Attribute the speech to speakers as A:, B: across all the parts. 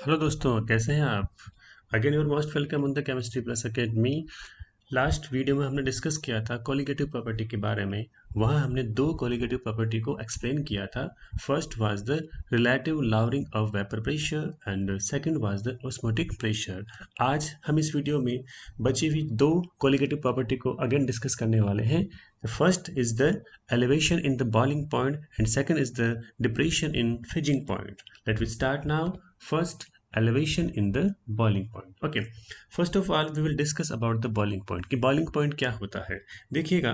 A: Hello दोस्तों, कैसे हैं आप? Again your most welcome on the chemistry plus academy. Last video में हमने डिस्कस किया था कोलिगेटिव प्रॉपर्टी के बारे में। वहाँ हमने दो कोलिगेटिव प्रॉपर्टी को एक्सप्लेन किया था। First was the relative lowering of vapour pressure and second was the osmotic pressure. आज हम इस वीडियो में बची हुई दो कोलिगेटिव प्रॉपर्टी को अगेन डिस्कस करने वाले हैं। The first is the elevation in the boiling point and second is the depression in freezing point. Let me start now. First, elevation in the boiling point. Okay. First of all, we will discuss about the boiling point. कि boiling point क्या होता है? देखिएगा,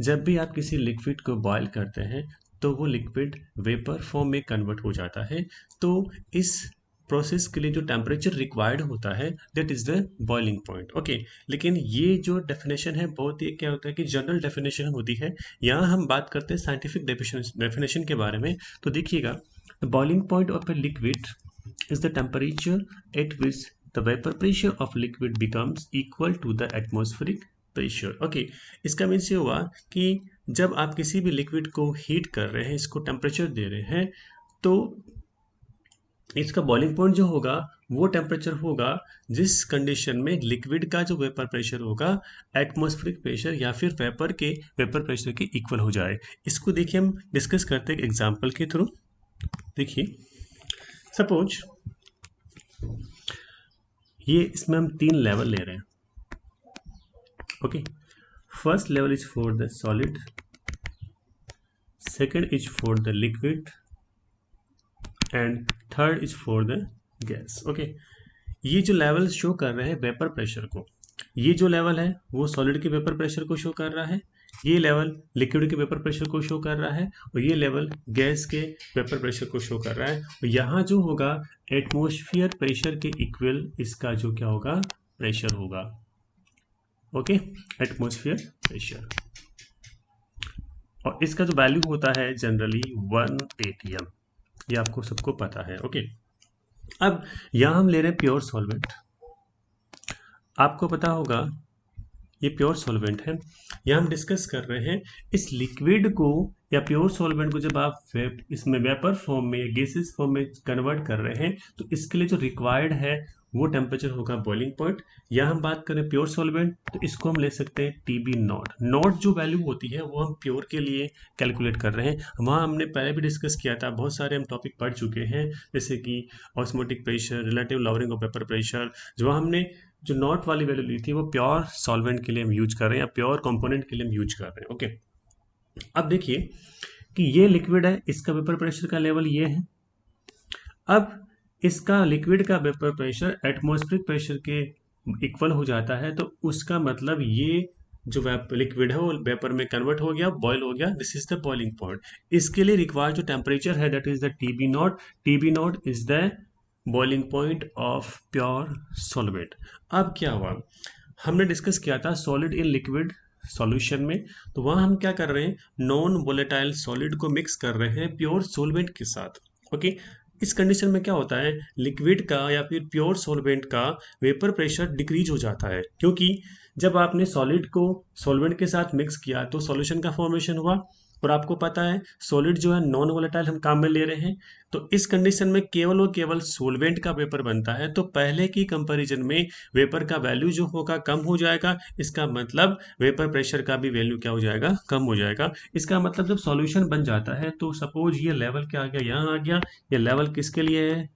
A: जब भी आप किसी liquid को बॉयल करते हैं तो वो लिक्विड वेपर फॉर्म में कन्वर्ट हो जाता है। तो इस प्रोसेस के लिए जो टेम्परेचर रिक्वायर्ड होता है that is the boiling point. Okay, लेकिन ये जो डेफिनेशन है बहुत ही क्या होता है कि जनरल डेफिनेशन होती है। यहाँ हम बात करते हैं साइंटिफिक डेफिनेशन के बारे में। तो देखिएगा, the boiling point of a liquid is the temperature at which the vapour pressure of liquid becomes equal to the atmospheric pressure. Okay, इसका मीन्स ये हुआ कि जब आप किसी भी लिक्विड को हीट कर रहे हैं, इसको टेम्परेचर दे रहे हैं, तो इसका बॉइलिंग पॉइंट जो होगा वो टेम्परेचर होगा जिस कंडीशन में लिक्विड का जो वेपर प्रेशर होगा एटमॉस्फेरिक प्रेशर या फिर वेपर प्रेशर के इक्वल हो जाए। इसको देखिए, हम डिस्कस करते हैं एग्जांपल के थ्रू। देखिए, सपोज ये इसमें हम तीन लेवल ले रहे हैं। Okay, first level is for the solid, second is for the liquid and third is for the gas. Okay, ये जो लेवल शो कर रहे हैं वेपर प्रेशर को, ये जो लेवल है वो सॉलिड के वेपर प्रेशर को शो कर रहा है, ये लेवल लिक्विड के वेपर प्रेशर को शो कर रहा है और ये लेवल गैस के वेपर प्रेशर को शो कर रहा है। और यहाँ जो होगा एटमॉस्फेयर प्रेशर के इक्वल इसका जो क्या होगा प्रेशर होगा। ओके, एटमॉस्फेयर प्रेशर, और इसका जो वैल्यू होता है जनरली 1 atm, ये आपको सबको पता है। ओके, अब यहां हम ले रहे हैं प्योर सॉल्वेंट। आपको पता होगा ये प्योर सॉल्वेंट है। यहां हम डिस्कस कर रहे हैं इस लिक्विड को या प्योर सॉल्वेंट को जब आप इसमें वेपर फॉर्म में या गैसेस फॉर्म में कन्वर्ट कर रहे हैं तो इसके लिए जो रिक्वायर्ड है वो टेम्परेचर होगा बॉइलिंग पॉइंट। यहाँ हम बात करें प्योर सॉल्वेंट तो इसको हम ले सकते हैं TB नॉट। नॉट जो वैल्यू होती है वो हम प्योर के लिए कैलकुलेट कर रहे हैं। वहाँ हमने पहले भी डिस्कस किया था, बहुत सारे हम टॉपिक पढ़ चुके हैं, जैसे कि osmotic pressure, relative lowering of vapour pressure. जो हमने जो नॉट वाली वैल्यू ली थी वो प्योर सॉल्वेंट के लिए हम यूज कर रहे हैं या प्योर कंपोनेंट के लिए हम यूज कर रहे हैं। ओके, अब देखिए कि ये लिक्विड है, इसका वेपर प्रेशर का लेवल ये है। अब इसका लिक्विड का वेपर प्रेशर एटमॉस्फेरिक प्रेशर के इक्वल हो जाता है, तो उसका मतलब ये जो लिक्विड है वो वेपर में कन्वर्ट हो गया, बॉयल हो गया। This is the boiling point. इसके लिए रिक्वायर्ड जो टेम्परेचर है that is the TB not. TB not is the boiling point of pure solvent. अब क्या हुआ, हमने डिस्कस किया था सॉलिड इन लिक्विड सॉल्यूशन में, तो वहां हम क्या कर रहे हैं, नॉन वोलेटाइल सॉलिड को मिक्स कर रहे हैं प्योर सॉल्वेंट के साथ। ओके, इस कंडीशन में क्या होता है, लिक्विड का या फिर प्योर सॉल्वेंट का वेपर प्रेशर डिक्रीज हो जाता है, क्योंकि जब आपने सॉलिड को सॉल्वेंट के साथ मिक्स किया तो सॉल्यूशन का फॉर्मेशन हुआ। और आपको पता है सॉलिड जो है नॉन वोलेटाइल हम काम में ले रहे हैं, तो इस कंडीशन में केवल और केवल सॉल्वेंट का वेपर बनता है। तो पहले की कंपैरिजन में वेपर का वैल्यू जो होगा कम हो जाएगा। इसका मतलब वेपर प्रेशर का भी वैल्यू क्या हो जाएगा, कम हो जाएगा। इसका मतलब जब सॉल्यूशन बन जाता है तो सपोज ये लेवल क्या आ गया, यहाँ आ गया। ये लेवल किसके लिए है,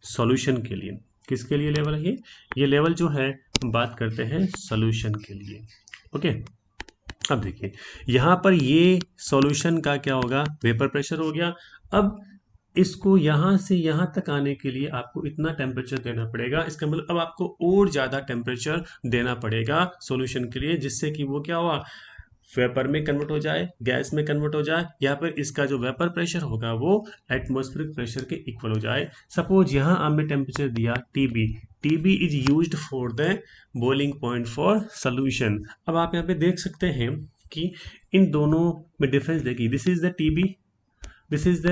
A: सॉल्यूशन के लिए। किसके लिए लेवल है ये लेवल जो है हम बात करते हैं सॉल्यूशन के लिए। ओके, अब देखिए यहाँ पर ये सॉल्यूशन का क्या होगा, वेपर प्रेशर हो गया। अब इसको यहाँ से यहाँ तक आने के लिए आपको इतना टेम्परेचर देना पड़ेगा। इसका मतलब अब आपको और ज़्यादा टेम्परेचर देना पड़ेगा सॉल्यूशन के लिए, जिससे कि वो क्या हुआ, वेपर में कन्वर्ट हो जाए, गैस में कन्वर्ट हो जाए, या फिर इसका जो वेपर प्रेशर होगा वो एटमॉस्फेरिक प्रेशर के इक्वल हो जाए। सपोज यहाँ हमने टेम्परेचर दिया TB। TB is used for the boiling point for solution. अब आप यहाँ पे देख सकते हैं कि इन दोनों में डिफरेंस देखिए, this is the TB, this is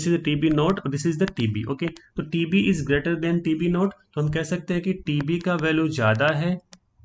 A: the TB not और this is the TB। Okay, तो TB is greater than TB not, तो हम कह सकते हैं कि TB का वैल्यू ज़्यादा है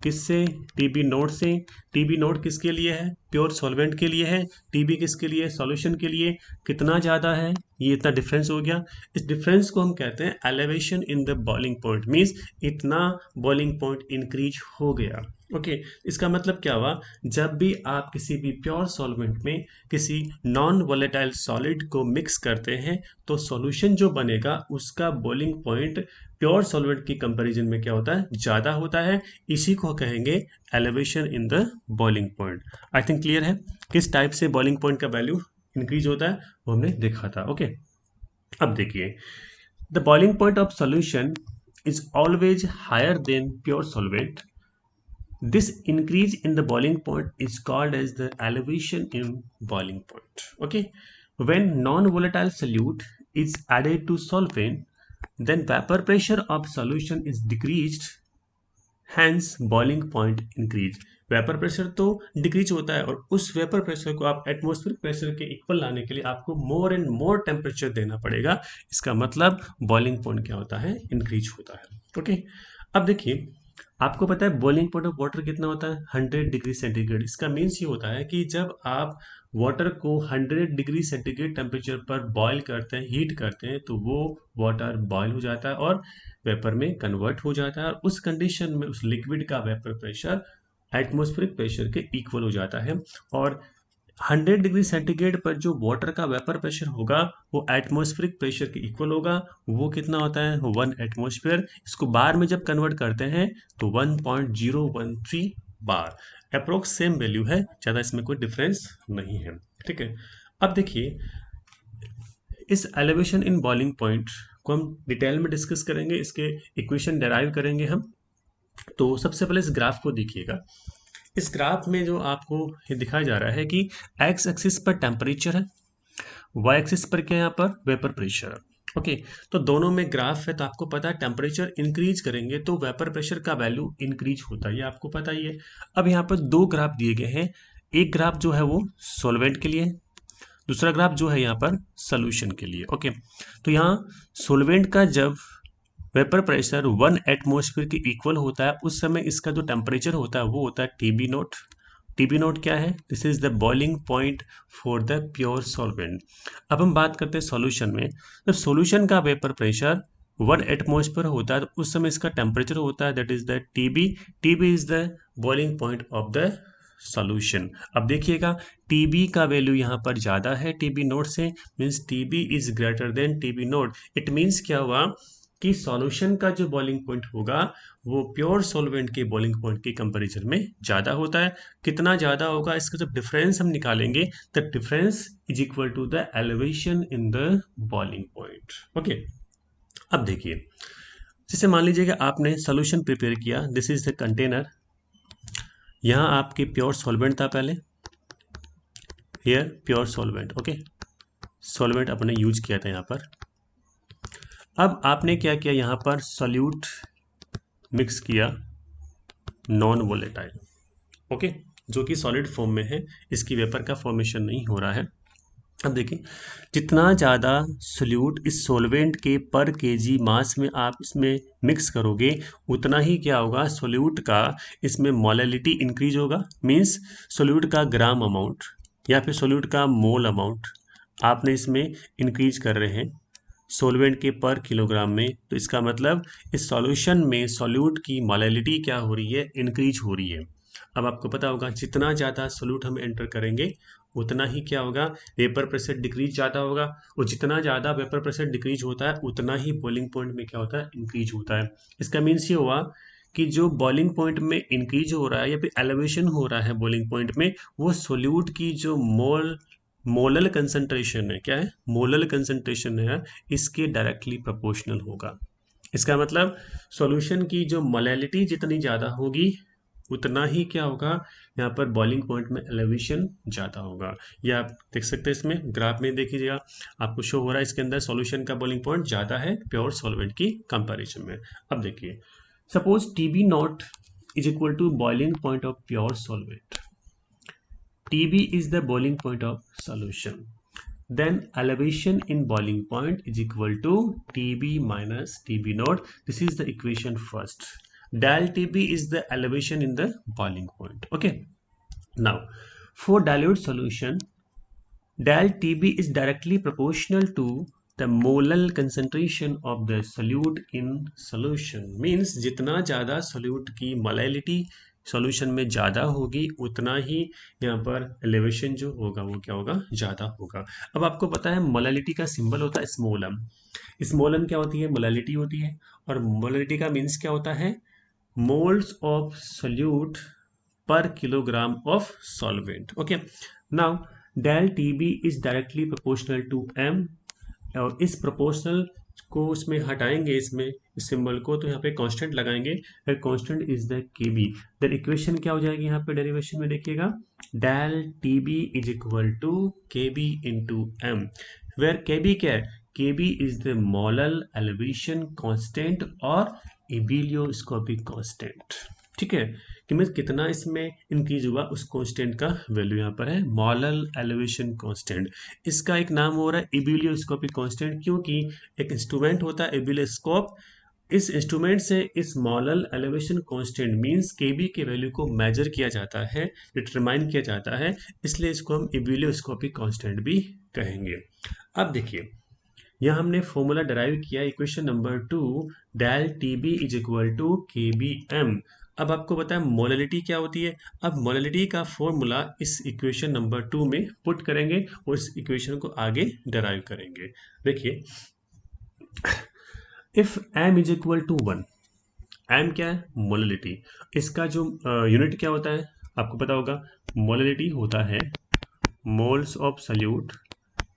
A: किससे, TB नोट से। TB नोट किसके लिए है? प्योर सॉल्वेंट के लिए है। TB किसके लिए? सॉल्यूशन के लिए। कितना ज़्यादा है? ये इतना डिफरेंस हो गया। इस डिफरेंस को हम कहते हैं elevation in the boiling point, means इतना बॉइलिंग पॉइंट इंक्रीज हो गया। ओके इसका मतलब क्या हुआ? जब भी आप किसी भी प्योर सॉल्वेंट में किसी नॉन वोलेटाइल सॉलिड को मिक्स करते हैं तो सॉल्यूशन जो बनेगा उसका बॉइलिंग पॉइंट प्योर सॉल्वेंट की कंपैरिजन में क्या होता है? ज़्यादा होता है। इसी को कहेंगे elevation in the boiling point. I think clear है किस टाइप से बॉइलिंग पॉइंट का वैल्यू इंक्रीज होता है, वो हमने देखा था। ओके अब देखिए, the boiling point of solution is always higher than pure solvent. This increase in the boiling point is called as the elevation in boiling point. Okay, when non-volatile solute is added to solvent, then vapor pressure of solution is decreased, hence boiling point increase. Vapour pressure तो decrease होता है और उस vapour pressure को आप atmospheric pressure के equal लाने के लिए आपको मोर एंड मोर टेम्परेचर देना पड़ेगा। इसका मतलब बॉइलिंग पॉइंट क्या होता है? इंक्रीज होता है। ओके अब देखिए, आपको पता है बॉइलिंग पॉइंट ऑफ वाटर कितना होता है? 100 डिग्री सेंटीग्रेड। इसका मीन्स ये होता है कि जब आप वाटर को 100 डिग्री सेंटीग्रेड टेम्परेचर पर बॉईल करते हैं, हीट करते हैं, तो वो वाटर बॉईल हो जाता है और वेपर में कन्वर्ट हो जाता है और उस कंडीशन में उस लिक्विड का वेपर प्रेशर एटमॉस्फेरिक प्रेशर के इक्वल हो जाता है और 100 डिग्री सेंटीग्रेड पर जो वाटर का वेपर प्रेशर होगा वो एटमॉस्फेरिक प्रेशर के इक्वल होगा। वो कितना होता है? 1 एटमॉस्फेयर। इसको बार में जब कन्वर्ट करते हैं तो 1.013 बार। अप्रोक्स सेम वैल्यू है, ज़्यादा इसमें कोई डिफरेंस नहीं है। ठीक है, अब देखिए इस एलिवेशन इन बॉइलिंग पॉइंट को हम डिटेल में डिस्कस करेंगे, इसके इक्वेशन डेराइव करेंगे हम। तो सबसे पहले इस ग्राफ को देखिएगा। इस ग्राफ में जो आपको ये दिखाया जा रहा है कि एक्स एक्सिस पर टेम्परेचर है, वाई एक्सिस पर क्या है? यहाँ पर वेपर प्रेशर है। ओके तो दोनों में ग्राफ है तो आपको पता है टेम्परेचर इंक्रीज करेंगे तो वेपर प्रेशर का वैल्यू इंक्रीज होता है, ये आपको पता ही है। अब यहाँ पर दो ग्राफ दिए गए हैं, एक ग्राफ जो है वो सॉल्वेंट के लिए, दूसरा ग्राफ जो है यहाँ पर सोल्यूशन के लिए। ओके तो यहाँ सॉल्वेंट का जब वेपर प्रेशर 1 एटमॉस्फेयर के इक्वल होता है उस समय इसका जो टेम्परेचर होता है वो होता है TB नोट। TB नोट क्या है? This is the boiling point for the pure solvent. अब हम बात करते हैं सॉल्यूशन में। जब सॉल्यूशन का वेपर प्रेशर 1 एटमॉस्फेयर होता है तो उस समय इसका टेम्परेचर होता है that is the TB। TB is the boiling point of the solution. अब देखिएगा TB का वैल्यू यहाँ पर ज़्यादा है TB नोट से, means TB is greater than TB note. It means क्या हुआ कि सॉल्यूशन का जो बॉइलिंग पॉइंट होगा वो प्योर सॉल्वेंट के बॉइलिंग पॉइंट के कंपैरिजन में ज़्यादा होता है। कितना ज़्यादा होगा? इसका जब डिफरेंस हम निकालेंगे the difference is equal to the elevation in the boiling point. Okay अब देखिए, जैसे मान लीजिए कि आपने सॉल्यूशन प्रिपेयर किया, दिस इज द कंटेनर। यहाँ आपके प्योर सॉल्वेंट था पहले, here pure solvent. Okay solvent अपने यूज किया था यहाँ पर। अब आपने क्या किया? यहाँ पर सॉल्यूट मिक्स किया नॉन वोलेटाइल, ओके जो कि सॉलिड फॉर्म में है, इसकी वेपर का फॉर्मेशन नहीं हो रहा है। अब देखिए, जितना ज़्यादा सोल्यूट इस सॉल्वेंट के पर केजी मास में आप इसमें मिक्स करोगे उतना ही क्या होगा? सोल्यूट का इसमें मोलैलिटी इंक्रीज होगा, मीन्स सोल्यूट का ग्राम अमाउंट या फिर सोल्यूट का मोल अमाउंट आपने इसमें इंक्रीज कर रहे हैं सॉल्वेंट के पर किलोग्राम में। तो इसका मतलब इस सॉल्यूशन में सॉल्यूट की मोलैलिटी क्या हो रही है? इंक्रीज हो रही है। अब आपको पता होगा जितना ज़्यादा सोल्यूट हम एंटर करेंगे उतना ही क्या होगा? वेपर प्रेशर डिक्रीज ज़्यादा होगा और जितना ज़्यादा वेपर प्रेशर डिक्रीज होता है उतना ही बॉइलिंग पॉइंट में क्या होता है? इंक्रीज होता है। इसका मीन्स ये हुआ कि जो बॉइलिंग पॉइंट में इंक्रीज हो रहा है या फिर एलिवेशन हो रहा है बॉइलिंग पॉइंट में, वो सोल्यूट की जो मोलल कंसंट्रेशन है, क्या है? मोलल कंसंट्रेशन है, इसके डायरेक्टली प्रोपोर्शनल होगा। इसका मतलब सॉल्यूशन की जो मोलैलिटी जितनी ज़्यादा होगी उतना ही क्या होगा? यहाँ पर बॉइलिंग पॉइंट में एलिवेशन ज़्यादा होगा। ये आप देख सकते हैं इसमें ग्राफ में, देखिएगा आपको शो हो रहा है इसके अंदर सॉल्यूशन का बॉइलिंग पॉइंट ज़्यादा है प्योर सॉल्वेंट की कंपैरिजन में। अब देखिए, suppose TB not is equal to boiling point of pure solvent, TB is the boiling point of solution, then elevation in boiling point is equal to TB minus TB naught. This is the equation first. Del TB is the elevation in the boiling point. Okay, Now, for dilute solution, del TB is directly proportional to the molar concentration of the solute in solution. Means जितना ज़्यादा solute की molality solution में ज़्यादा होगी उतना ही यहाँ पर elevation जो होगा वो क्या होगा, ज़्यादा होगा। अब आपको पता है molality का सिंबल होता है स्मॉल m। स्मॉल m क्या होती है, molality होती है, और molality का मीन्स क्या होता है, moles of solute per kilogram of solvent. Okay, now del TB is directly proportional to m, और इस प्रोपोर्शनल को उसमें हटाएंगे, इसमें इस सिंबल को, तो यहाँ पे कांस्टेंट लगाएंगे, फिर constant is the KB. Then equation क्या हो जाएगी यहाँ पे डेरिवेशन में, देखिएगा del TB is equal to KB into m, where KB क्या है, KB is the molal elevation constant और एबिलियोस्कोपिक कांस्टेंट। ठीक है, कि मैं कितना इसमें इंक्रीज हुआ उस कांस्टेंट का वैल्यू यहाँ पर है मोलल एलिवेशन कांस्टेंट। इसका एक नाम हो रहा है एबिलियोस्कोपिक कांस्टेंट, क्योंकि एक इंस्ट्रूमेंट होता है एबिलियोस्कोप, इस इंस्ट्रूमेंट से इस मोलल एलिवेशन कांस्टेंट मींस केबी के वैल्यू को मेजर किया जाता है, डिटरमाइन किया जाता है, इसलिए इसको हम एबिलियोस्कोपिक कांस्टेंट भी कहेंगे। अब देखिए यहाँ हमने फॉर्मूला डराइव किया equation number 2, del TB is equal to K B m. अब आपको पता है मोललिटी क्या होती है, अब मोललिटी का फॉर्मूला इस इक्वेशन नंबर 2 में पुट करेंगे और इस इक्वेशन को आगे डराइव करेंगे। देखिए if m is equal to 1, m क्या है, मोललिटी, इसका जो यूनिट क्या होता है आपको पता होगा, मोललिटी होता है moles of solute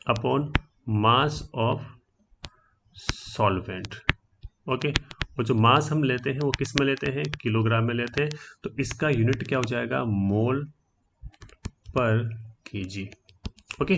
A: upon mass of solvent. Okay, और जो मास हम लेते हैं वो किस में लेते हैं, किलोग्राम में लेते हैं, तो इसका यूनिट क्या हो जाएगा, मोल पर केजी। ओके,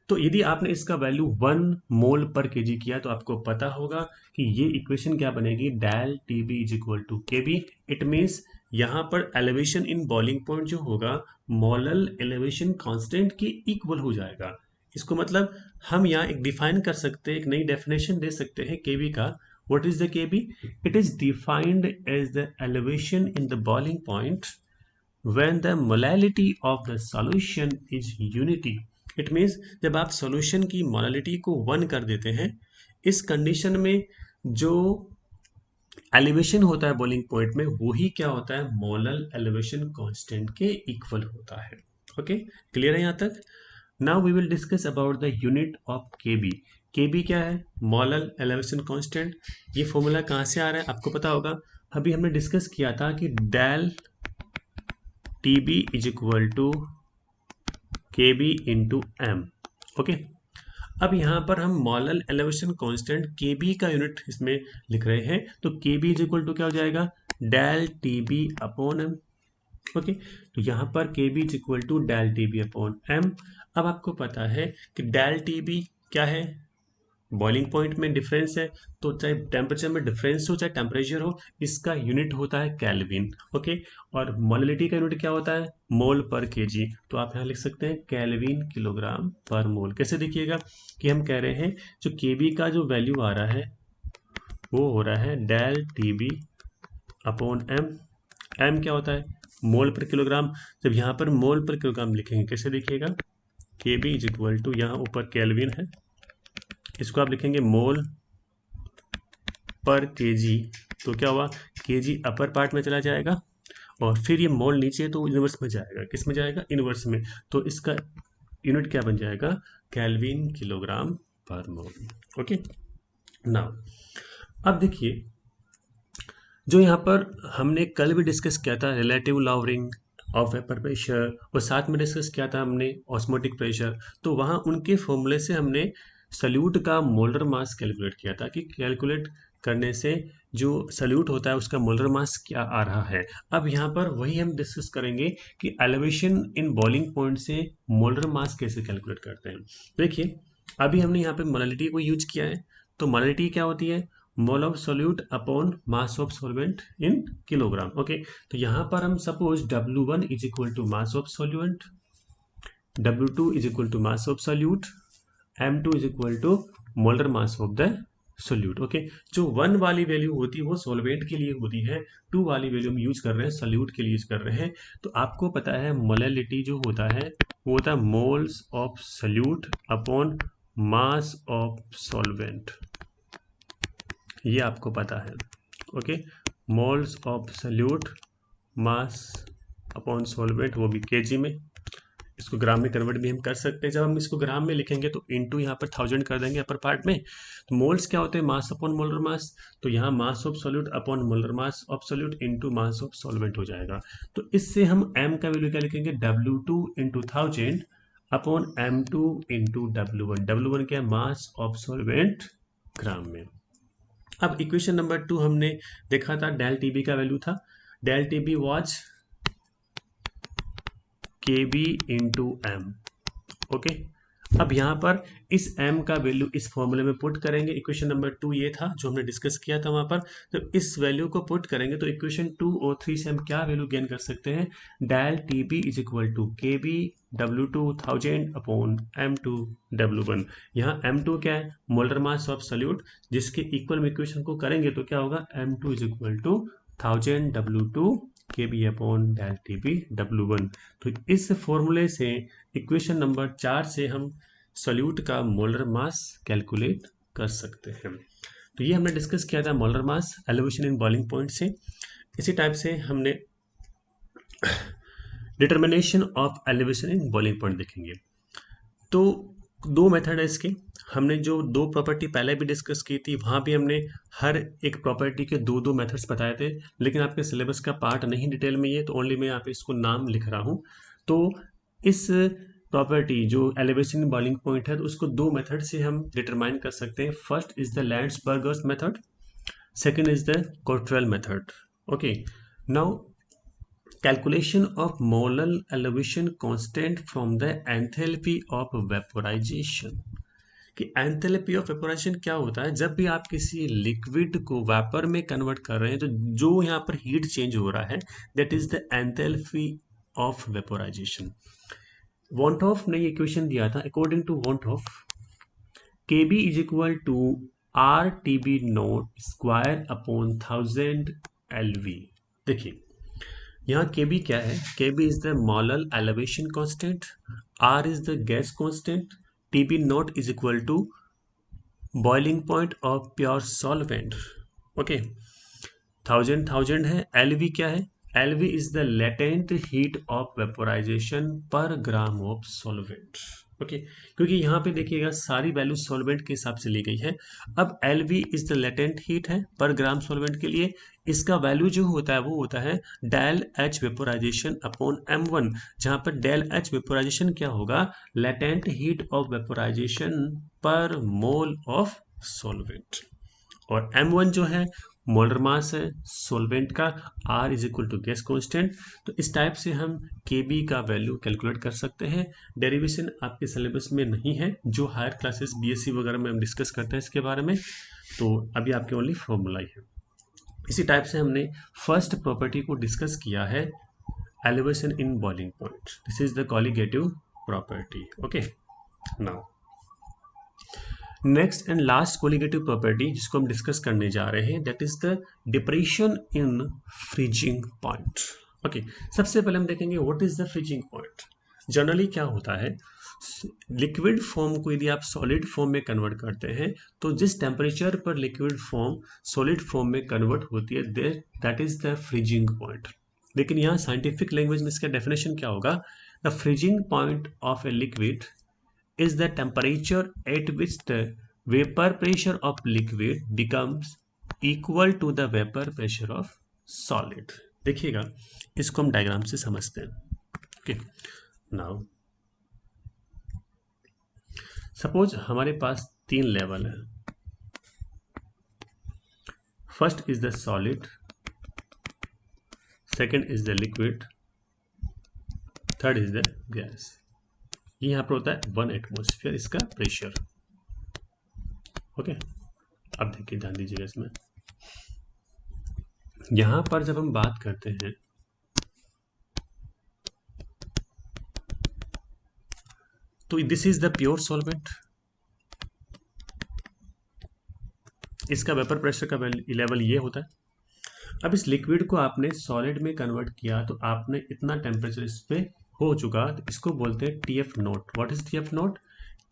A: तो यदि आपने इसका वैल्यू 1 मोल पर केजी किया तो आपको पता होगा कि ये इक्वेशन क्या बनेगी, del TB is equal to KB. It means यहाँ पर एलिवेशन इन बॉइलिंग पॉइंट जो होगा मोलल एलिवेशन कांस्टेंट के इक्वल हो जाएगा। इसको मतलब हम यहाँ एक डिफाइन कर सकते हैं, एक नई डेफिनेशन दे सकते हैं केबी का। What is the KB, it is defined as the elevation in the boiling point when the molality of the solution is unity। it means जब आप सॉल्यूशन की मोलालिटी को 1 कर देते हैं, इस कंडीशन में जो एलिवेशन होता है बॉइलिंग पॉइंट में वही क्या होता है, मोलल एलिवेशन कांस्टेंट के इक्वल होता है। ओके, क्लियर है यहाँ तक। Now we will discuss about the unit of KB. KB क्या है, मोलल एलिवेशन कांस्टेंट। ये फॉर्मूला कहाँ से आ रहा है आपको पता होगा, अभी हमने डिस्कस किया था कि del TB is equal to KB into m. Okay, अब यहाँ पर हम मोलल एलिवेशन कांस्टेंट KB का यूनिट इसमें लिख रहे हैं, तो KB इज इक्वल टू क्या हो जाएगा, del TB upon m. Okay, तो यहाँ पर KB is equal to del TB upon m. अब आपको पता है कि डेल TB क्या है, बॉइलिंग पॉइंट में डिफरेंस है, तो चाहे टेम्परेचर में डिफरेंस हो चाहे टेम्परेचर हो, इसका यूनिट होता है केल्विन। ओके, और मोललिटी का यूनिट क्या होता है, मोल पर केजी। तो आप यहाँ लिख सकते हैं केल्विन किलोग्राम पर मोल। कैसे देखिएगा कि हम कह रहे हैं जो केबी का जो वैल्यू आ रहा है वो हो रहा है del TB upon m. M क्या होता है, मोल पर किलोग्राम। जब यहाँ पर मोल पर किलोग्राम लिखेंगे कैसे देखिएगा, केबी इज इक्वल टू, यहाँ ऊपर केल्विन है, इसको आप लिखेंगे मोल पर केजी, तो क्या हुआ, केजी अपर पार्ट में चला जाएगा और फिर ये मोल नीचे तो इनवर्स में जाएगा, किस में जाएगा, इनवर्स में, तो इसका यूनिट क्या बन जाएगा, केल्विन किलोग्राम पर मोल। ओके, नाउ अब देखिए जो यहाँ पर हमने कल भी डिस्कस किया था relative lowering of vapour pressure, और साथ में डिस्कस किया था हमने ऑस्मोटिक प्रेशर, तो वहाँ उनके फॉर्मूले से हमने सल्यूट का मोलर मास कैलकुलेट किया था कि कैलकुलेट करने से जो सल्यूट होता है उसका मोलर मास क्या आ रहा है। अब यहाँ पर वही हम डिस्कस करेंगे कि एलिवेशन इन बॉइलिंग पॉइंट से मोलर मास कैसे कैलकुलेट करते हैं। देखिए अभी हमने यहाँ पे मोलालिटी को यूज किया है, तो मोलालिटी क्या होती है, mole of solute upon mass of solvent in kilogram. Okay, तो यहाँ पर हम suppose W1 is equal to mass of solute, W2 is equal to mass of solute, M2 is equal to molar mass of the solute. Okay, जो 1 वाली value होती है वो solvent के लिए होती है, 2 वाली वैल्यू हम यूज कर रहे हैं सोल्यूट के लिए यूज कर रहे हैं। तो आपको पता है मोलैलिटी जो होता है वो होता है moles of solute upon mass of solvent, ये आपको पता है। Okay, moles of solute mass upon solvent, वो भी केजी में। इसको ग्राम में कन्वर्ट भी हम कर सकते हैं। जब हम इसको ग्राम में लिखेंगे तो इनटू यहाँ पर 1000 कर देंगे अपर पार्ट में। तो मोल्स क्या होते हैं, मास अपॉन मोलर मास। तो यहाँ मास of solute upon molar mass of solute into mass of solvent हो जाएगा। तो इससे हम m का वैल्यू क्या लिखेंगे, W2 into 1000 upon M2 into W1। W1 क्या है, मास ऑफ सॉल्वेंट ग्राम में। अब इक्वेशन नंबर 2 हमने देखा था, डेल टीबी का वैल्यू था, del TB was KB into m. Okay, अब यहाँ पर इस m का वैल्यू इस फॉर्मूले में पुट करेंगे। इक्वेशन नंबर 2 ये था जो हमने डिस्कस किया था वहाँ पर। तो इस वैल्यू को पुट करेंगे तो इक्वेशन 2 और 3 से हम क्या वैल्यू गेन कर सकते हैं, del TB is equal to KB W2 1000 upon M2 W1। यहाँ M2 क्या है, मोलर मास ऑफ सोल्यूट, जिसके इक्वल में इक्वेशन को करेंगे तो क्या होगा, M2 is equal to 1000 W2 KB upon del TB W1। तो इस फॉर्मूले से इक्वेशन नंबर 4 से हम सोल्यूट का मोलर मास कैलकुलेट कर सकते हैं। तो ये हमने डिस्कस किया था molar mass elevation in boiling point से। इसी टाइप से हमने determination of elevation in boiling point देखेंगे। तो 2 मेथड है इसके। हमने जो 2 प्रॉपर्टी पहले भी डिस्कस की थी वहाँ भी हमने हर एक प्रॉपर्टी के 2 मेथड्स बताए थे, लेकिन आपके सिलेबस का पार्ट नहीं डिटेल में ये, तो ओनली मैं यहाँ पे इसको नाम लिख रहा हूँ। तो इस प्रॉपर्टी जो एलिवेशन इन बॉइलिंग पॉइंट है तो उसको 2 मेथड से हम डिटरमाइन कर सकते हैं। First is the Landsberger's method, second is the Cottrell method. Okay, now calculation of molar elevation constant from the enthalpy of vaporization। कि एंथैल्पी ऑफ वेपोराइजेशन क्या होता है, जब भी आप किसी लिक्विड को वेपर में कन्वर्ट कर रहे हैं तो जो यहाँ पर हीट चेंज हो रहा है that is the enthalpy of vaporization. Van't Hoff ने ये इक्वेशन दिया था, according to van't Hoff KB is equal to RTB not square upon 1000 LV। देखिए यहाँ KB क्या है, KB is the molar elevation constant, R is the gas constant, TB not is equal to boiling point of pure solvent. Okay, 1000 है। LV क्या है, LV is the latent heat of vaporization per gram of solvent. Okay, क्योंकि यहाँ पे देखिएगा सारी value solvent के हिसाब से ली गई है। अब LV is the latent heat है पर ग्राम सॉल्वेंट के लिए, इसका वैल्यू जो होता है वो होता है del H vaporisation upon M1, जहाँ पर डेल H वेपोराइजेशन क्या होगा, लेटेंट हीट ऑफ वेपोराइजेशन पर मोल ऑफ सॉल्वेंट, और M1 जो है मोलर मास है सॉल्वेंट का, R is equal to gas constant. तो इस टाइप से हम KB का वैल्यू कैलकुलेट कर सकते हैं। डेरिवेशन आपके सिलेबस में नहीं है, जो हायर क्लासेस BSc वगैरह में हम डिस्कस करते हैं इसके बारे में, तो अभी आपके ओनली फॉर्मूला ही है। इसी टाइप से हमने फर्स्ट प्रॉपर्टी को डिस्कस किया है, elevation in boiling point. This is the colligative property. Okay, now next and last colligative property जिसको हम डिस्कस करने जा रहे हैं that is the depression in freezing point. Okay, सबसे पहले हम देखेंगे what is the freezing point. Generally क्या होता है, लिक्विड फॉर्म को यदि आप सॉलिड फॉर्म में कन्वर्ट करते हैं तो जिस टेम्परेचर पर लिक्विड फॉर्म सॉलिड फॉर्म में कन्वर्ट होती है that is the freezing point. लेकिन यहाँ साइंटिफिक लैंग्वेज में इसका डेफिनेशन क्या होगा, the freezing point of a liquid is the temperature at which the vapor pressure of liquid becomes equal to the vapor pressure of solid। देखिएगा इसको हम diagram से समझते हैं। ओके, नाउ सपोज हमारे पास 3 लेवल है। First is the solid, second is the liquid, third is the gas. ये यहाँ पर होता है 1 एटमोस्फियर इसका प्रेशर। ओके, अब देखिए ध्यान दीजिएगा इसमें, यहां पर जब हम बात करते हैं तो this is the pure solvent, इसका वेपर प्रेशर का लेवल ये होता है। अब इस लिक्विड को आपने सॉलिड में कन्वर्ट किया तो आपने इतना टेम्परेचर इस पे हो चुका, तो इसको बोलते हैं TF note. What is TF note?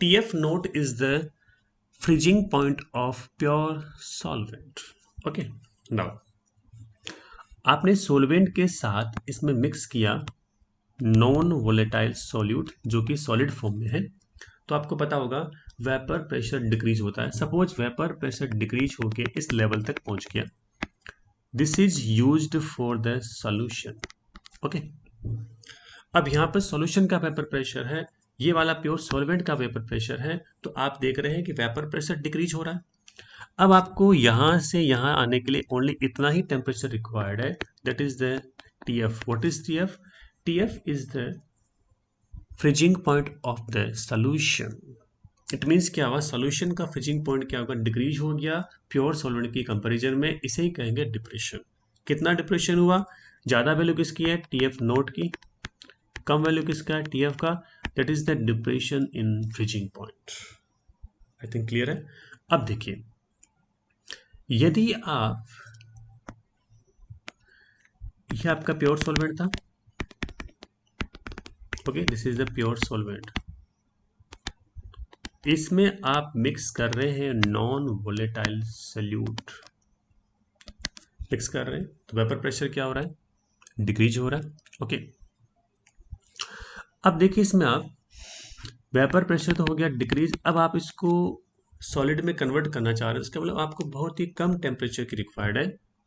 A: TF note is the freezing point of pure solvent. Okay, now आपने सोलवेंट के साथ इसमें मिक्स किया नॉन वोलेटाइल सॉल्यूट जो कि सॉलिड फॉर्म में है, तो आपको पता होगा वेपर प्रेशर डिक्रीज होता है। सपोज वेपर प्रेशर डिक्रीज होके इस लेवल तक पहुंच गया, this is used for the solution. Okay, अब यहाँ पर सॉल्यूशन का वेपर प्रेशर है, ये वाला प्योर सॉल्वेंट का वेपर प्रेशर है, तो आप देख रहे हैं कि वेपर प्रेशर डिक्रीज हो रहा है। अब आपको यहां से यहां आने के लिए ओनली इतना ही टेम्परेचर रिक्वायर्ड है, that is the TF। What is TF? TF is the freezing point of the solution. It means क्या हुआ, सॉल्यूशन का फ्रीजिंग पॉइंट क्या होगा, डिक्रीज हो गया प्योर सॉल्वेंट की कंपैरिजन में, इसे ही कहेंगे डिप्रेशन। कितना डिप्रेशन हुआ? ज्यादा वैल्यू किसकी है? TF नोट की। कम वैल्यू किसका है? TF का। That is the depression in freezing point. I think clear है। अब देखिए, यदि आप, यह आपका प्योर सॉल्वेंट था, okay, this is the pure solvent, इसमें आप मिक्स कर रहे हैं नॉन वोलेटाइल सॉल्यूट, मिक्स कर रहे हैं, तो वेपर प्रेशर क्या हो रहा है? डिक्रीज हो रहा है। ओके, अब देखिए इसमें आप वेपर प्रेशर तो हो गया डिक्रीज, अब आप इसको सॉलिड में कन्वर्ट करना चाह रहे हैं, इसका मतलब आपको बहुत ही कम टेम्परेचर की रिक्वायर्ड है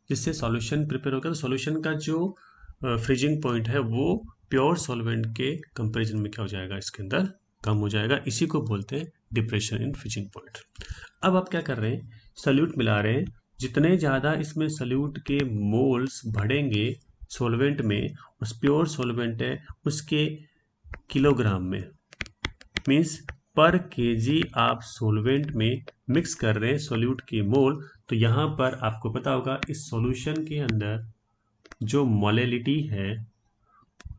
A: जिससे सॉल्यूशन प्रिपेयर होगा। तो सॉल्यूशन का जो फ्रीजिंग पॉइंट है वो प्योर सॉल्वेंट के कंपेरिजन में क्या हो जाएगा, इसके अंदर कम हो जाएगा। इसी को बोलते हैं डिप्रेशन इन फ्रीजिंग पॉइंट। अब आप क्या कर रहे हैं, सॉल्यूट मिला रहे हैं, जितने ज़्यादा इसमें सॉल्यूट के मोल्स बढ़ेंगे सॉल्वेंट में, उस प्योर सॉल्वेंट है उसके किलोग्राम में, मीन्स पर केजी आप सॉल्वेंट में मिक्स कर रहे हैं सॉल्यूट के मोल, तो यहाँ पर आपको पता होगा इस सॉल्यूशन के अंदर जो मोलेलिटी है,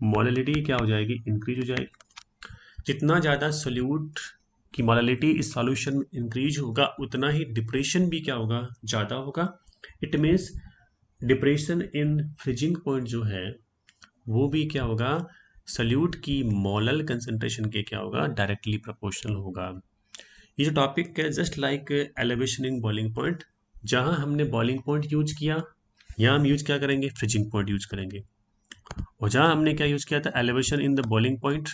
A: मोलेलिटी क्या हो जाएगी, इंक्रीज हो जाएगी। जितना ज़्यादा सॉल्यूट की मोलेलिटी इस सॉल्यूशन में इंक्रीज होगा उतना ही डिप्रेशन भी क्या होगा, ज़्यादा होगा। It means depression in freezing point जो है वो भी क्या होगा, सॉल्यूट की मोलल कंसंट्रेशन के क्या होगा, डायरेक्टली प्रोपोर्शनल होगा। ये जो टॉपिक है just like elevation in boiling point, जहां हमने बॉइलिंग पॉइंट यूज किया, यहाँ हम यूज क्या करेंगे, फ्रीजिंग पॉइंट यूज करेंगे। और जहां हमने क्या यूज किया था, elevation in the boiling point,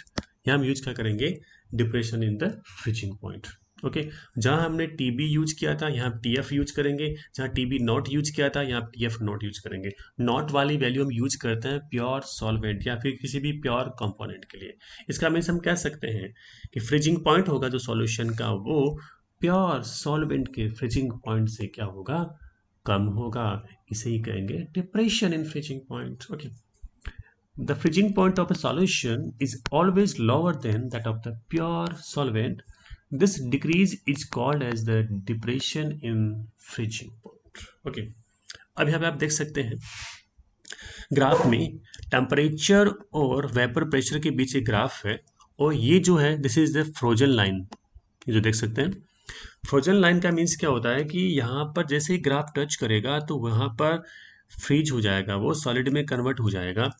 A: यहाँ हम यूज क्या करेंगे, depression in the freezing point. Okay, जहां हमने TB यूज किया था यहाँ TF यूज करेंगे, जहां TB नॉट यूज किया था यहाँ TF नॉट यूज करेंगे। नॉट वाली वैल्यू हम यूज करते हैं प्योर सॉल्वेंट या फिर किसी भी प्योर कंपोनेंट के लिए। इसका मीन्स हम कह सकते हैं कि फ्रीजिंग पॉइंट होगा जो सॉल्यूशन का, वो प्योर सॉल्वेंट के फ्रीजिंग पॉइंट से क्या होगा, कम होगा। इसे ही कहेंगे depression in freezing point. Okay, the freezing point of a solution is always lower than that of the pure solvent. This decrease is called as the depression in freezing point. Okay, अब यहाँ पे आप देख सकते हैं graph में temperature और vapour pressure के बीच एक ग्राफ है, और ये जो है this is the frozen line, ये जो देख सकते हैं फ्रोजन लाइन का मीन्स क्या होता है कि यहाँ पर जैसे ही ग्राफ टच करेगा तो वहाँ पर फ्रीज हो जाएगा, वो सॉलिड में कन्वर्ट हो जाएगा।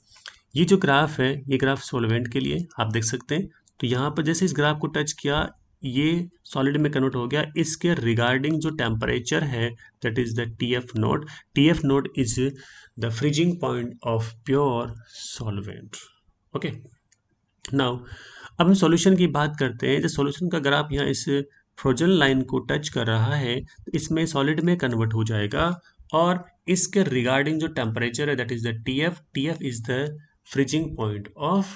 A: ये जो ग्राफ है ये ग्राफ सॉल्वेंट के लिए आप देख सकते हैं, तो यहाँ पर जैसे इस ग्राफ को टच किया ये सॉलिड में कन्वर्ट हो गया, इसके रिगार्डिंग जो टेम्परेचर है that is the TF note. TF note is the freezing point of pure solvent. Okay, now अब हम सॉल्यूशन की बात करते हैं। जो सॉल्यूशन का ग्राफ यहाँ इस फ्रोजन लाइन को टच कर रहा है, इसमें सॉलिड में कन्वर्ट हो जाएगा, और इसके रिगार्डिंग जो टेम्परेचर है that is the TF is the freezing point of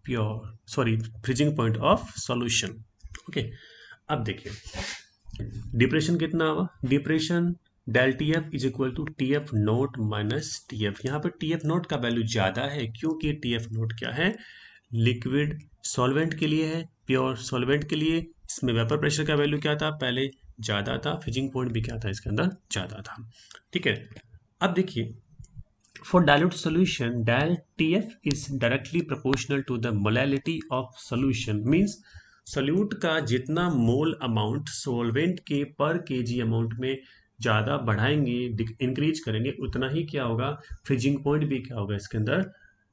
A: freezing point of solution. Okay, अब देखिए डिप्रेशन कितना हुआ, depression del TF is equal to TF naught minus TF। यहाँ पर TF नोट का वैल्यू ज्यादा है क्योंकि TF नोट क्या है, लिक्विड सॉल्वेंट के लिए है, प्योर सॉल्वेंट के लिए इसमें वेपर प्रेशर का वैल्यू क्या था, पहले ज़्यादा था, फ्रीजिंग पॉइंट भी क्या था इसके अंदर, ज़्यादा था। ठीक है, अब देखिए for dilute solution del TF is directly proportional to the molality of solution, means solute का जितना मोल अमाउंट सॉल्वेंट के पर केजी अमाउंट में ज़्यादा बढ़ाएंगे, इंक्रीज करेंगे, उतना ही क्या होगा, फ्रीजिंग पॉइंट भी क्या होगा इसके अंदर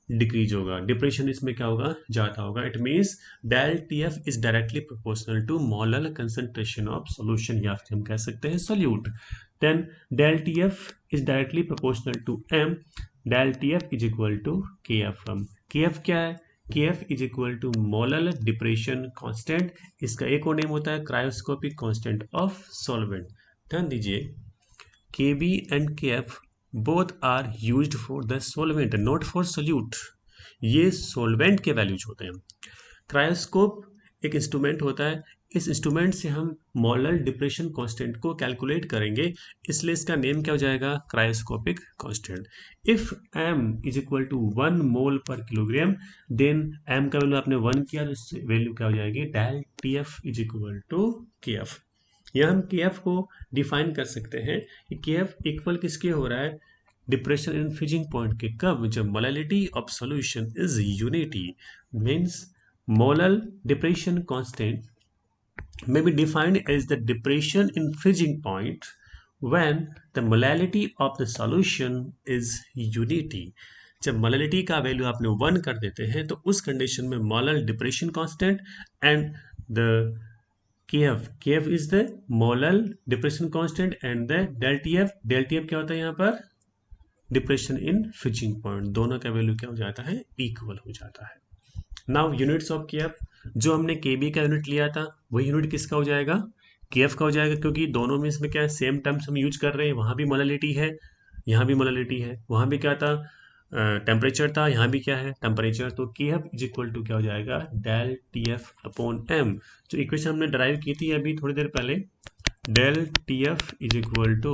A: डिक्रीज होगा, डिप्रेशन इसमें क्या होगा, ज़्यादा होगा। It means del T F is directly proportional to molar concentration of solution, या फिर हम कह सकते हैं solute. Then del T F is directly proportional to m, del T F is equal to K F m. K F क्या है, K F is equal to molar depression constant, इसका एक और नेम होता है क्रायोस्कोपिक कांस्टेंट ऑफ सॉल्वेंट। ध्यान दीजिए, Kb and Kf both are used for the solvent, not for solute। ये solvent के वैल्यूज होते हैं। क्रायोस्कोप एक इंस्ट्रूमेंट होता है, इस इंस्ट्रूमेंट से हम मोलर डिप्रेशन कांस्टेंट को कैलकुलेट करेंगे, इसलिए इसका नेम क्या हो जाएगा, cryoscopic constant. If m is equal to 1 mole per kilogram, then m का वैल्यू आपने 1 किया तो इससे वैल्यू क्या हो जाएगी, del T F is equal to K F. यहाँ हम के एफ को डिफाइन कर सकते हैं कि के एफ इक्वल किसके हो रहा है, डिप्रेशन इन फ्रीजिंग पॉइंट के, कब, जब molality of solution is unity. Means molar depression constant may be defined as the depression in freezing point when the molality of the solution is unity। जब molality का value आपने 1 कर देते हैं तो उस कंडीशन में molar depression constant and the kf is the molar depression constant and the del tf क्या होता है यहाँ पर, डिप्रेशन इन फ्रीजिंग पॉइंट, दोनों का वैल्यू क्या हो जाता है, इक्वल हो जाता है। नाउ यूनिट्स ऑफ kf, जो हमने kb का यूनिट लिया था वही यूनिट किसका हो जाएगा, kf का हो जाएगा, क्योंकि दोनों में इसमें क्या है, सेम टर्म्स हम यूज कर रहे हैं, वहाँ भी मोलैलिटी है, यहाँ भी मोलैलिटी है, वहाँ भी क्या था, टेम्परेचर था, यहाँ भी क्या है, टेम्परेचर। तो के एफ इज इक्वल टू क्या हो जाएगा, del T F upon m. जो इक्वेशन हमने ड्राइव की थी अभी थोड़ी देर पहले, del T F is equal to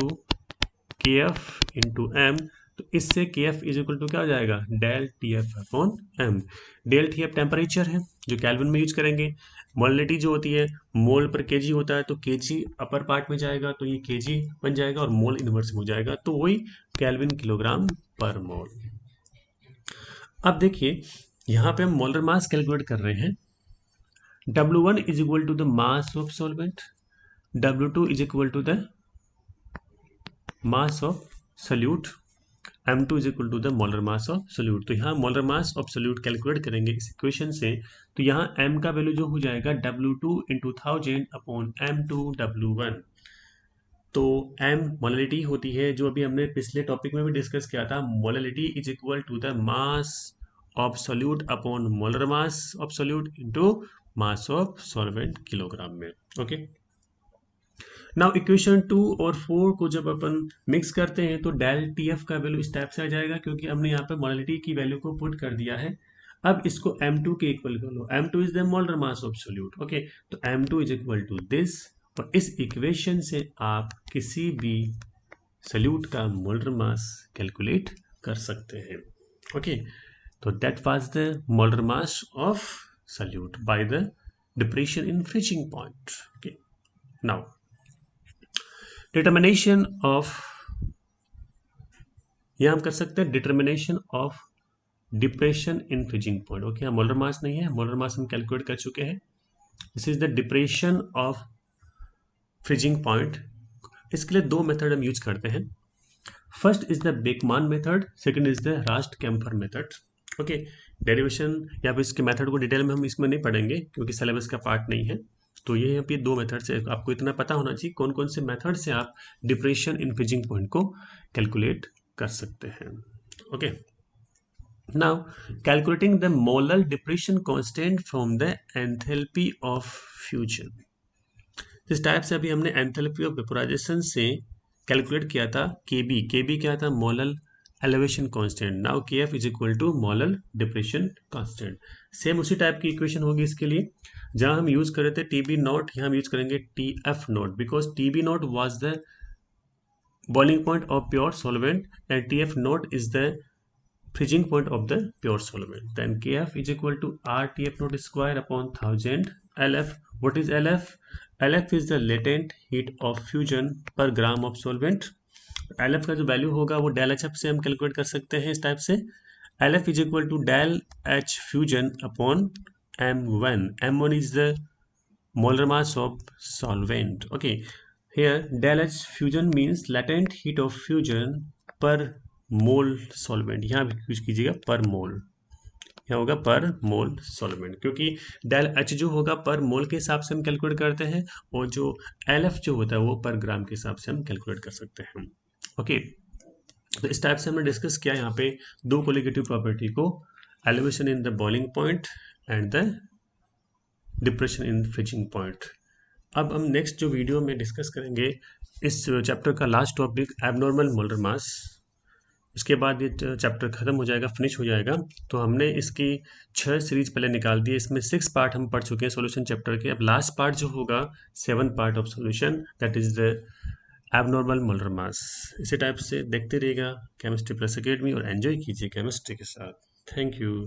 A: K F into m, तो इससे के एफ इज इक्वल टू क्या हो जाएगा, del T F upon m. Del T F temperature है जो केल्विन में यूज करेंगे, मोलैलिटी जो होती है मोल पर केजी होता है, तो केजी अपर पार्ट में जाएगा तो ये केजी बन जाएगा और मोल इनवर्स में हो जाएगा, तो वही केल्विन किलोग्राम पर मोल। अब देखिए यहाँ पे हम मोलर मास कैलकुलेट कर रहे हैं, W1 is equal to the mass of solvent, W2 is equal to the mass of solute, M2 is equal to the molar mass of solute. तो यहाँ molar mass of solute calculate करेंगे इस equation से, तो यहाँ M का value जो हो जाएगा W2 into 1000 upon M2 W1। तो M मोलैलिटी होती है, जो अभी हमने पिछले टॉपिक में भी डिस्कस किया था, molality is equal to the mass of solute upon molar mass of solute into mass of solvent kilogram में। ओके, नाउ इक्वेशन 2 और 4 को जब अपन मिक्स करते हैं तो डेल टी एफ का वैल्यू इस टाइप से आ जाएगा, क्योंकि हमने यहाँ पे मोलैलिटी की वैल्यू को पुट कर दिया है। अब इसको M2 के इक्वल कर लो, M2 is the molar mass of solute. Okay, तो M2 is equal to this, और इस इक्वेशन से आप किसी भी सोल्यूट का मोलर मास कैलकुलेट कर सकते हैं। ओके, तो that was the molar mass of solute by the depression in freezing point. Okay, now determination of, यह हम कर सकते हैं determination of depression in freezing point. Okay, यहाँ मोलर मास नहीं है, मोलर मास हम कैलकुलेट कर चुके हैं। This is the depression of freezing point. इसके लिए दो मेथड हम यूज करते हैं, first is the Beckmann method, second is the Rast camphor method. Okay, derivation या फिर इसके मेथड को डिटेल में हम इसमें नहीं पढ़ेंगे क्योंकि सिलेबस का पार्ट नहीं है, तो ये यहाँ पे दो मेथड से आपको इतना पता होना चाहिए कौन कौन से मेथड से आप डिप्रेशन इन फ्रीजिंग पॉइंट को कैलकुलेट कर सकते हैं। Okay, now calculating the molar depression constant from the enthalpy of fusion. इस टाइप से अभी हमने एंथैल्पी ऑफ वेपोराइजेशन से कैलकुलेट किया था केबी, केबी क्या था, molar elevation constant. Now KF is equal to molar depression constant. Same उसी टाइप की इक्वेशन होगी इसके लिए, जहां हम यूज कर रहे थे टीबी नॉट, यहाँ हम यूज करेंगे TF not, because TB naught was the boiling point of pure solvent and TF not is the freezing point of the pure solvent. Then Kf is equal to RTF naught square upon 1000 LF. What is LF? LF is the latent heat of fusion per gram of solvent. LF का जो value होगा वो del H से हम calculate कर सकते हैं इस टाइप से, LF is equal to del H fusion upon M1. M1 is the molar mass of solvent. Okay, Here, del H fusion means latent heat of fusion per mole solvent. यहाँ भी use कीजिएगा पर मोल, यहाँ होगा पर मोल solvent, क्योंकि del H जो होगा पर मोल के हिसाब से हम कैलकुलेट करते हैं, और जो एल एफ जो होता है वो पर ग्राम के हिसाब से हम कैलकुलेट कर सकते हैं। ओके, तो इस टाइप से हमने डिस्कस किया यहाँ पे दो कोलिगेटिव प्रॉपर्टी को, elevation in the boiling point and the depression in freezing point. अब हम नेक्स्ट जो वीडियो में डिस्कस करेंगे इस चैप्टर का last topic abnormal molar mass. इसके बाद ये चैप्टर खत्म हो जाएगा, फिनिश हो जाएगा। तो हमने इसकी 6 सीरीज पहले निकाल दी, इसमें 6 पार्ट हम पढ़ चुके हैं सॉल्यूशन चैप्टर के। अब लास्ट पार्ट जो होगा 7 part of solution, that is the abnormal molar mass. इसी टाइप से देखते रहिएगा केमिस्ट्री प्लस एकेडमी और एंजॉय कीजिए केमिस्ट्री के साथ। Thank you.